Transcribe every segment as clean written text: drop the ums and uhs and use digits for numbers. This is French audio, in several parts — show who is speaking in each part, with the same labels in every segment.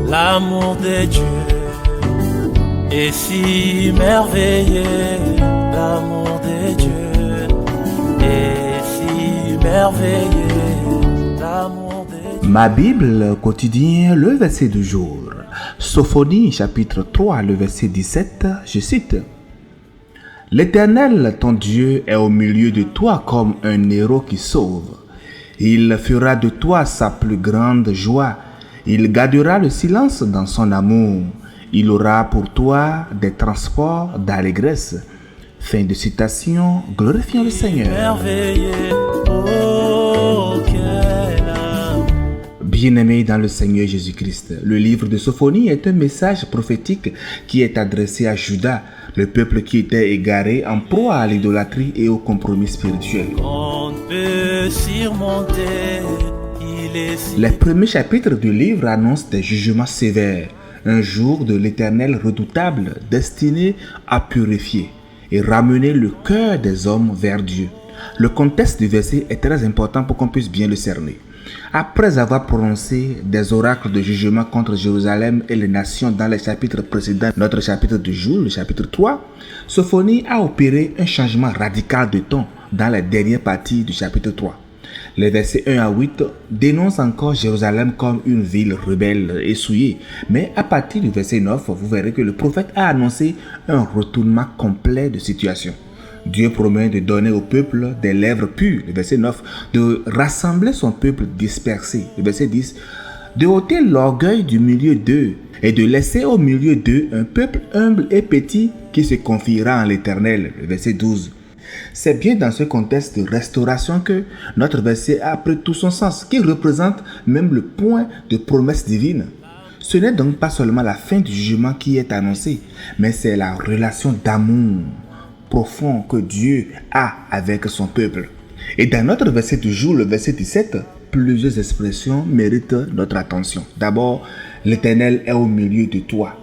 Speaker 1: L'amour de Dieu est si merveilleux. L'amour de Dieu est si merveilleux. L'amour de Dieu.
Speaker 2: Ma Bible quotidien, le verset du jour. Sophonie chapitre 3, le verset 17, je cite. L'Éternel, ton Dieu, est au milieu de toi comme un héros qui sauve. Il fera de toi sa plus grande joie. Il gardera le silence dans son amour. Il aura pour toi des transports d'allégresse. Fin de citation. Glorifions le Seigneur.
Speaker 1: Merveilleux, oh, quel amour.
Speaker 2: Bien-aimés dans le Seigneur Jésus-Christ, le livre de Sophonie est un message prophétique qui est adressé à Juda, le peuple qui était égaré en proie à l'idolâtrie et au compromis spirituel.
Speaker 1: On peut surmonter, il est si
Speaker 2: Les premiers chapitres du livre annoncent des jugements sévères, un jour de l'Éternel redoutable destiné à purifier et ramener le cœur des hommes vers Dieu. Le contexte du verset est très important pour qu'on puisse bien le cerner. Après avoir prononcé des oracles de jugement contre Jérusalem et les nations dans les chapitres précédents, notre chapitre du jour, le chapitre 3, Sophonie a opéré un changement radical de ton dans la dernière partie du chapitre 3. Les versets 1 à 8 dénoncent encore Jérusalem comme une ville rebelle et souillée. Mais à partir du verset 9, vous verrez que le prophète a annoncé un retournement complet de situation. Dieu promet de donner au peuple des lèvres pures, le verset 9, de rassembler son peuple dispersé, le verset 10, de ôter l'orgueil du milieu d'eux et de laisser au milieu d'eux un peuple humble et petit qui se confiera en l'Éternel, le verset 12. C'est bien dans ce contexte de restauration que notre verset a pris tout son sens, qui représente même le point de promesse divine. Ce n'est donc pas seulement la fin du jugement qui est annoncée, mais c'est la relation d'amour profond que Dieu a avec son peuple. Et dans notre verset du jour, le verset 17, plusieurs expressions méritent notre attention. D'abord, l'Éternel est au milieu de toi.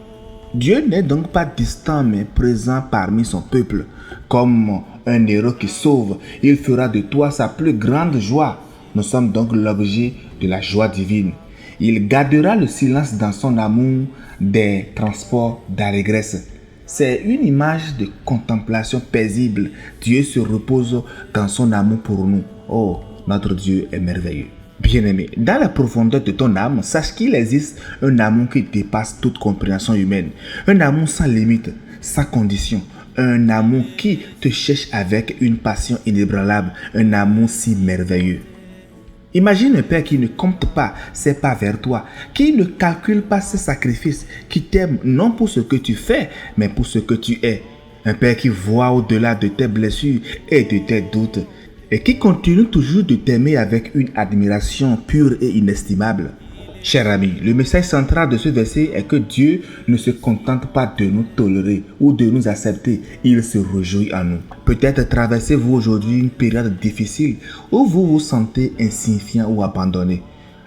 Speaker 2: Dieu n'est donc pas distant mais présent parmi son peuple. Comme un héros qui sauve, il fera de toi sa plus grande joie. Nous sommes donc l'objet de la joie divine. Il gardera le silence dans son amour des transports d'allégresse. C'est une image de contemplation paisible. Dieu se repose dans son amour pour nous. Oh, notre Dieu est merveilleux. Bien-aimé, dans la profondeur de ton âme, sache qu'il existe un amour qui dépasse toute compréhension humaine. Un amour sans limite, sans condition. Un amour qui te cherche avec une passion inébranlable. Un amour si merveilleux. Imagine un père qui ne compte pas ses pas vers toi, qui ne calcule pas ses sacrifices, qui t'aime non pour ce que tu fais, mais pour ce que tu es. Un père qui voit au-delà de tes blessures et de tes doutes, et qui continue toujours de t'aimer avec une admiration pure et inestimable. Cher ami, le message central de ce verset est que Dieu ne se contente pas de nous tolérer ou de nous accepter, il se réjouit en nous. Peut-être traversez-vous aujourd'hui une période difficile où vous vous sentez insignifiant ou abandonné.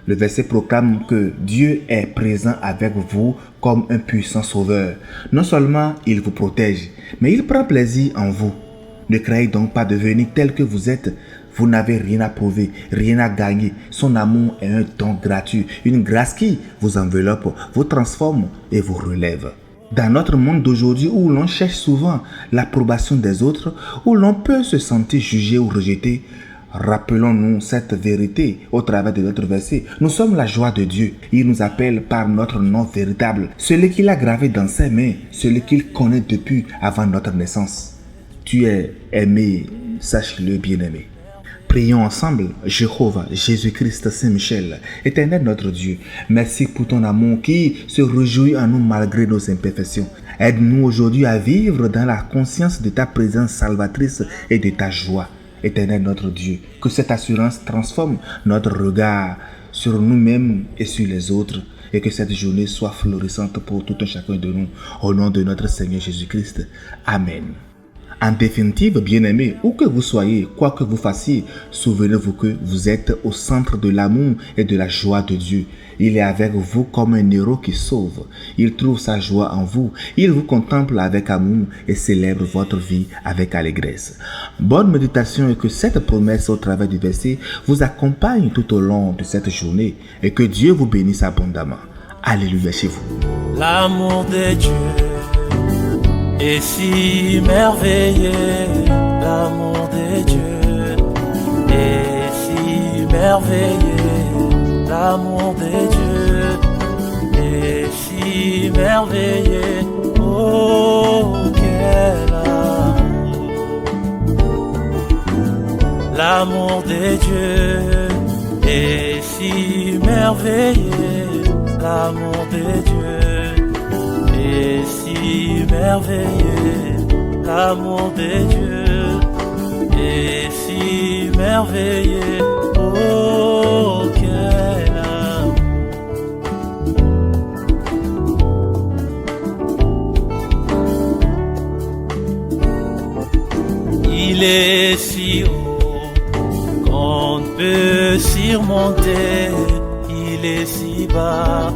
Speaker 2: Le verset proclame que Dieu est présent avec vous comme un puissant sauveur. Non seulement il vous protège, mais il prend plaisir en vous. Ne craignez donc pas devenir tel que vous êtes. Vous n'avez rien à prouver, rien à gagner. Son amour est un don gratuit, une grâce qui vous enveloppe, vous transforme et vous relève. Dans notre monde d'aujourd'hui où l'on cherche souvent l'approbation des autres, où l'on peut se sentir jugé ou rejeté, rappelons-nous cette vérité au travers de notre verset. Nous sommes la joie de Dieu. Il nous appelle par notre nom véritable, celui qu'il a gravé dans ses mains, celui qu'il connaît depuis avant notre naissance. Tu es aimé, sache-le bien-aimé. Prions ensemble. Jéhovah, Jésus-Christ, Saint-Michel, Éternel notre Dieu, merci pour ton amour qui se réjouit en nous malgré nos imperfections. Aide-nous aujourd'hui à vivre dans la conscience de ta présence salvatrice et de ta joie. Éternel notre Dieu, que cette assurance transforme notre regard sur nous-mêmes et sur les autres, et que cette journée soit florissante pour tout un chacun de nous. Au nom de notre Seigneur Jésus-Christ. Amen. En définitive, bien-aimés, où que vous soyez, quoi que vous fassiez, souvenez-vous que vous êtes au centre de l'amour et de la joie de Dieu. Il est avec vous comme un héros qui sauve. Il trouve sa joie en vous. Il vous contemple avec amour et célèbre votre vie avec allégresse. Bonne méditation et que cette promesse au travers du verset vous accompagne tout au long de cette journée et que Dieu vous bénisse abondamment. Alléluia chez vous.
Speaker 1: L'amour de Dieu est si merveilleux. L'amour de Dieu est si merveilleux. L'amour de Dieu est si merveilleux. Oh, quel amour! L'amour de Dieu est si merveilleux. L'amour de Dieu est si merveilleux. L'amour de Dieu est si merveilleux. Oh, quel amour! Il est si haut qu'on peut surmonter. Il est si bas